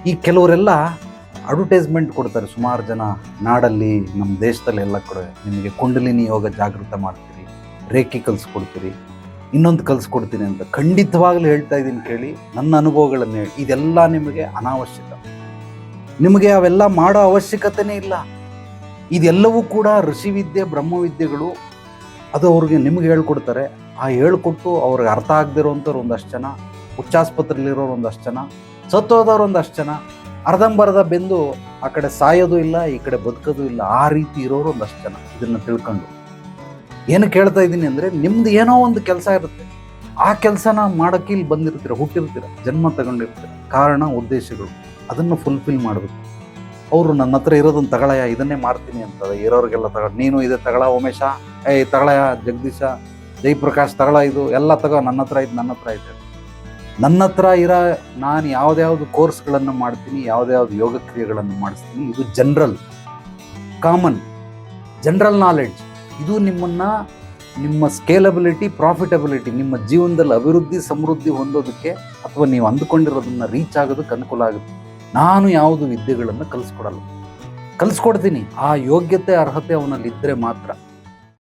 ಈ ಕೆಲವರೆಲ್ಲ ಅಡ್ವರ್ಟೈಸ್ಮೆಂಟ್ ಕೊಡ್ತಾರೆ ಸುಮಾರು ಜನ ನಾಡಲ್ಲಿ, ನಮ್ಮ ದೇಶದಲ್ಲಿ ಎಲ್ಲ ಕಡೆ. ನಿಮಗೆ ಕುಂಡಲಿನಿ ಯೋಗ ಜಾಗೃತ ಮಾಡ್ತೀರಿ, ರೇಖೆ ಕಲಿಸ್ಕೊಡ್ತೀರಿ, ಇನ್ನೊಂದು ಕಲಿಸ್ಕೊಡ್ತೀನಿ ಅಂತ. ಖಂಡಿತವಾಗ್ಲೂ ಹೇಳ್ತಾ ಇದ್ದೀನಿ ಕೇಳಿ, ನನ್ನ ಅನುಭವಗಳನ್ನು ಹೇಳಿ. ಇದೆಲ್ಲ ನಿಮಗೆ ಅನಾವಶ್ಯಕ. ನಿಮಗೆ ಅವೆಲ್ಲ ಮಾಡೋ ಅವಶ್ಯಕತೆನೇ ಇಲ್ಲ. ಇದೆಲ್ಲವೂ ಕೂಡ ಋಷಿವಿದ್ಯೆ, ಬ್ರಹ್ಮವಿದ್ಯೆಗಳು. ಅದು ಅವ್ರಿಗೆ ನಿಮ್ಗೆ ಹೇಳ್ಕೊಡ್ತಾರೆ. ಆ ಹೇಳ್ಕೊಟ್ಟು ಅವ್ರಿಗೆ ಅರ್ಥ ಆಗದಿರೋಂಥವ್ರು ಒಂದಷ್ಟು ಜನ, ಹುಚ್ಚಾಸ್ಪತ್ರೆಯಲ್ಲಿರೋರು ಒಂದಷ್ಟು ಜನ, ಸತ್ತೋದವ್ರು ಒಂದಷ್ಟು ಜನ, ಅರ್ಧಂಬರ್ಧ ಬೆಂದು ಆ ಕಡೆ ಸಾಯೋದು ಇಲ್ಲ, ಈ ಕಡೆ ಬದುಕೋದು ಇಲ್ಲ, ಆ ರೀತಿ ಇರೋರು ಒಂದಷ್ಟು ಜನ. ಇದನ್ನು ತಿಳ್ಕೊಂಡು ಏನಕ್ಕೆ ಹೇಳ್ತಾ ಇದ್ದೀನಿ ಅಂದರೆ, ನಿಮ್ದು ಏನೋ ಒಂದು ಕೆಲಸ ಇರುತ್ತೆ. ಆ ಕೆಲಸನ ಮಾಡೋಕ್ಕೆ ಇಲ್ಲಿ ಬಂದಿರ್ತೀರ, ಹುಟ್ಟಿರ್ತೀರ, ಜನ್ಮ ತಗೊಂಡಿರ್ತೀರ. ಕಾರಣ, ಉದ್ದೇಶಗಳು, ಅದನ್ನು ಫುಲ್ಫಿಲ್ ಮಾಡಬೇಕು. ಅವರು ನನ್ನ ಹತ್ರ ಇರೋದನ್ನು ತಗೊಳಯ, ಇದನ್ನೇ ಮಾಡ್ತೀನಿ ಅಂತ ಇರೋರಿಗೆಲ್ಲ ತಗೊಳ್ಳಿ. ನೀನು ಇದೇ ತಗೊಳ ಉಮೇಶ, ತಗೊಳಯ ಜಗದೀಶ, ಜಯಪ್ರಕಾಶ್, ತಗೊಳ ಇದು ಎಲ್ಲ ತಗೋ, ನನ್ನ ಹತ್ರ ಇದು, ನನ್ನ ಹತ್ರ ಇದೆ. ನನ್ನ ಹತ್ರ ಇರೋ ನಾನು ಯಾವುದ್ಯಾವುದು ಕೋರ್ಸ್ಗಳನ್ನು ಮಾಡ್ತೀನಿ, ಯಾವುದ್ಯಾವುದು ಯೋಗ ಕ್ರಿಯೆಗಳನ್ನು ಮಾಡಿಸ್ತೀನಿ. ಇದು ಜನರಲ್, ಕಾಮನ್, ಜನರಲ್ ನಾಲೆಡ್ಜ್. ಇದು ನಿಮ್ಮನ್ನು, ನಿಮ್ಮ ಸ್ಕೇಲಬಿಲಿಟಿ, ಪ್ರಾಫಿಟಬಿಲಿಟಿ, ನಿಮ್ಮ ಜೀವನದಲ್ಲಿ ಅಭಿವೃದ್ಧಿ, ಸಮೃದ್ಧಿ ಹೊಂದೋದಕ್ಕೆ, ಅಥವಾ ನೀವು ಅಂದುಕೊಂಡಿರೋದನ್ನು ರೀಚ್ ಆಗೋದಕ್ಕೆ ಅನುಕೂಲ ಆಗುತ್ತೆ. ನಾನು ಯಾವುದು ವಿದ್ಯೆಗಳನ್ನು ಕಲಿಸ್ಕೊಡಲ್ಲ, ಕಲಿಸ್ಕೊಡ್ತೀನಿ. ಆ ಯೋಗ್ಯತೆ, ಅರ್ಹತೆ ಅವನಲ್ಲಿ ಇದ್ದರೆ ಮಾತ್ರ.